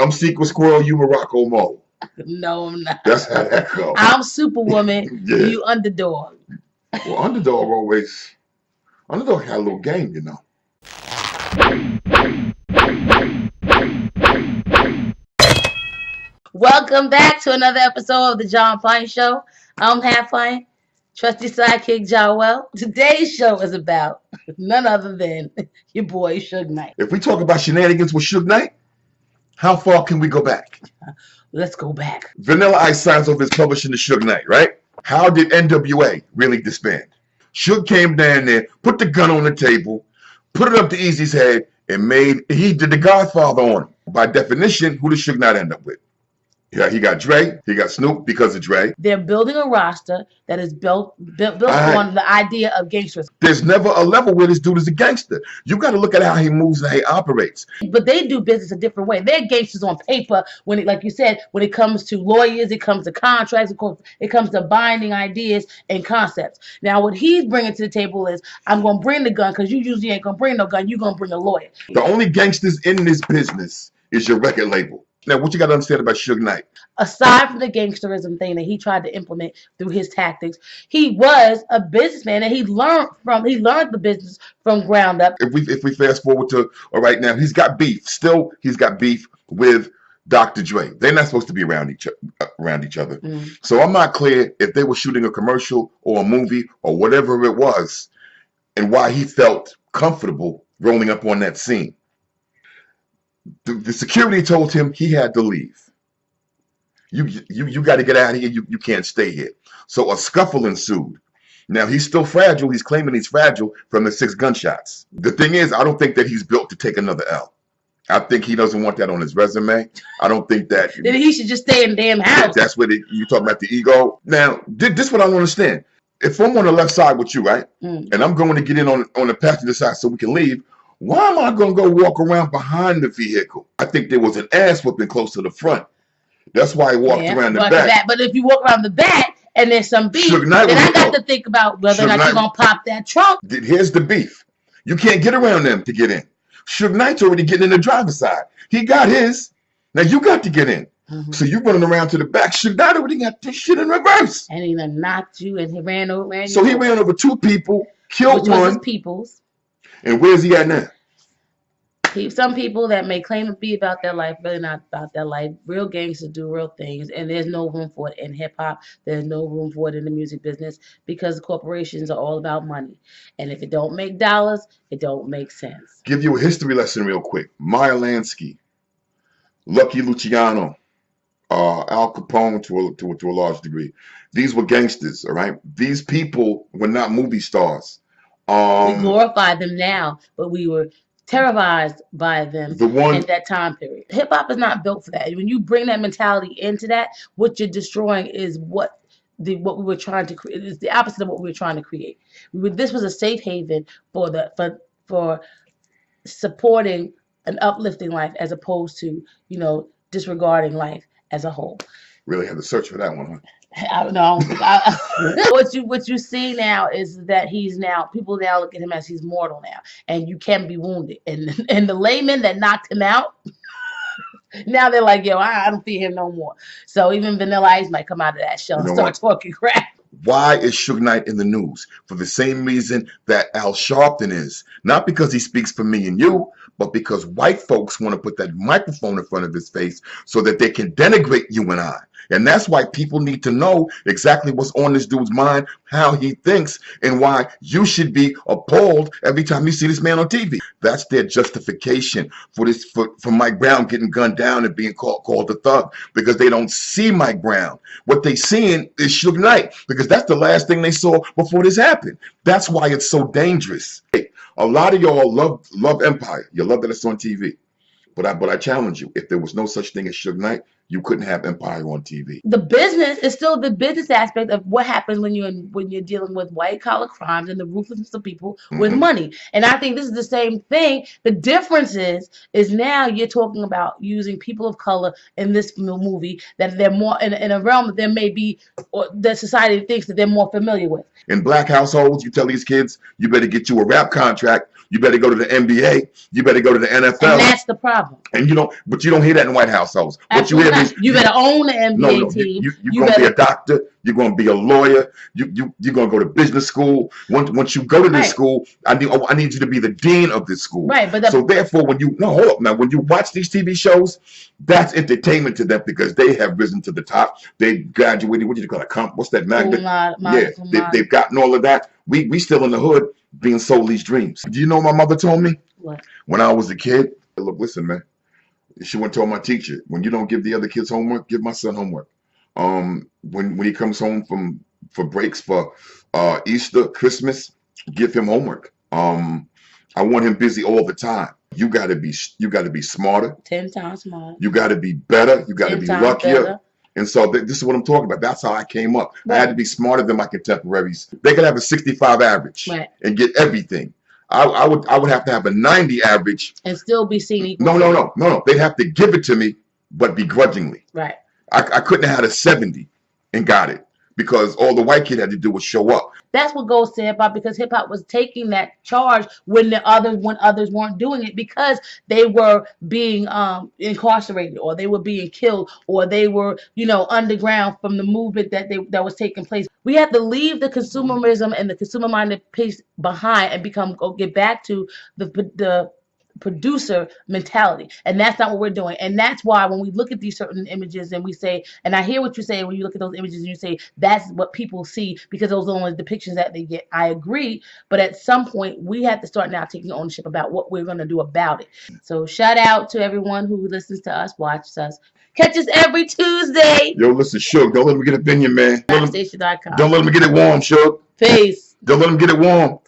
I'm Secret Squirrel, you Morocco Mo. No, I'm not. That's how that goes. I'm Superwoman. Yeah. You underdog. Well, underdog had a little game, you know. Welcome back to another episode of the Jah and Pint Show. I'm Half Pint, trusty sidekick Jahwell. Today's show is about none other than your boy Suge Knight. If we talk about shenanigans with Suge Knight, how far can we go back? Let's go back. Vanilla Ice signs off his publishing to Suge Knight, right? How did NWA really disband? Suge came down there, put the gun on the table, put it up to Eazy's head, and he did the Godfather on him. By definition, who did Suge Knight end up with? Yeah, he got Dre. He got Snoop because of Dre. They're building a roster that is built on the idea of gangsters. There's never a level where this dude is a gangster. You got to look at how he moves and how he operates. But they do business a different way. They're gangsters on paper. When like you said, when it comes to lawyers, it comes to contracts, it comes to binding ideas and concepts. Now, what he's bringing to the table is, I'm going to bring the gun because you usually ain't going to bring no gun. You're going to bring a lawyer. The only gangsters in this business is your record label. Now, what you got to understand about Suge Knight? Aside from the gangsterism thing that he tried to implement through his tactics, he was a businessman and he learned the business from ground up. If we fast forward to right now, he's got beef. Still, he's got beef with Dr. Dre. They're not supposed to be around each other. So I'm not clear if they were shooting a commercial or a movie or whatever it was, and why he felt comfortable rolling up on that scene. The security told him he had to leave. You got to get out of here. You can't stay here. So a scuffle ensued. Now, he's still fragile. He's claiming he's fragile from the 6 gunshots. The thing is, I don't think that he's built to take another L. I think he doesn't want that on his resume. I don't think that. Then he should just stay in the damn house. That's what you talk about, the ego. Now, this is what I don't understand. If I'm on the left side with you, right, and I'm going to get in on the passenger side so we can leave, why am I going to go walk around behind the vehicle? I think there was an ass whooping close to the front. That's why he walked around the back. But if you walk around the back and there's some beef, then I got to think about whether or not you're going to pop that trunk. Here's the beef. You can't get around them to get in. Suge Knight's already getting in the driver's side. He got his. Now you got to get in. So you running around to the back. Suge Knight already got this shit in reverse. And he done knocked you and he ran over. So he ran over 2 people, killed one. Was his people's. And where's he at now? Some people that may claim to be about their life, really not about their life. Real gangsters do real things, and there's no room for it in hip-hop. There's no room for it in the music business because the corporations are all about money. And if it don't make dollars, it don't make sense. Give you a history lesson real quick. Meyer Lansky, Lucky Luciano, Al Capone to a large degree. These were gangsters, all right? These people were not movie stars. We glorify them now, but we were terrorized by them in that time period. Hip hop is not built for that. When you bring that mentality into that, what you're destroying is what we were trying to create. It's the opposite of what we were trying to create. This was a safe haven for supporting an uplifting life as opposed to disregarding life as a whole. Really had to search for that one, huh? I don't know. What you see now is that people now look at him as he's mortal now, and you can be wounded. And the laymen that knocked him out, now they're like, yo, I don't fear him no more. So even Vanilla Ice might come out of that shell and start talking crap. Why is Suge Knight in the news? For the same reason that Al Sharpton is. Not because he speaks for me and you, but because white folks want to put that microphone in front of his face so that they can denigrate you and I. And that's why people need to know exactly what's on this dude's mind, how he thinks, and why you should be appalled every time you see this man on TV. That's their justification for Mike Brown getting gunned down and being called a thug, because they don't see Mike Brown. What they seeing is Suge Knight, because that's the last thing they saw before this happened. That's why it's so dangerous. Hey, a lot of y'all love Empire. You love that it's on TV. But I challenge you, if there was no such thing as Suge Knight, you couldn't have Empire on TV. The business is still the business aspect of what happens when you're dealing with white collar crimes and the ruthlessness of people with money. And I think this is the same thing. The difference is now you're talking about using people of color in this movie that they're more in a realm that there may be, or that society thinks that they're more familiar with. In black households, you tell these kids, you better get you a rap contract. You better go to the NBA. You better go to the NFL. And that's the problem. And you don't hear that in white households. What you hear is you better own the NBA team. You're gonna be a doctor. You're gonna be a lawyer. You're gonna go to business school. Once you go to this school, I need you to be the dean of this school. Right. But so therefore, when you watch these TV shows, that's entertainment to them because they have risen to the top. They graduated. What do you call it? What's that magnet? They've gotten all of that. We still in the hood being sold these dreams. Do you know what my mother told me? What? When I was a kid, look, listen, man. She went to my teacher, when you don't give the other kids homework, give my son homework. When he comes home for breaks for Easter, Christmas, give him homework. I want him busy all the time. You gotta be smarter. 10 times smarter. You gotta be better. You gotta be luckier. Better. And so this is what I'm talking about. That's how I came up. Right. I had to be smarter than my contemporaries. They could have a 65 average and get everything. I would have to have a 90 average and still be seen equal. No. They'd have to give it to me, but begrudgingly. Right. I couldn't have had a 70 and got it because all the white kid had to do was show up. That's what goes to hip hop, because hip hop was taking that charge when others weren't doing it, because they were being incarcerated, or they were being killed, or they were underground from the movement that was taking place. We have to leave the consumerism and the consumer minded piece behind and get back to the producer mentality, and that's not what we're doing. And that's why when we look at these certain images and we say, and I hear what you say when you look at those images and you say that's what people see because those are the only depictions that they get. I agree, but at some point we have to start now taking ownership about what we're going to do about it. So shout out to everyone who listens to us, watches us, catch us every Tuesday. Yo, listen, Suge, don't let them get opinion, man. Station.com. Don't let them get it warm, Suge. Peace. Don't let them get it warm.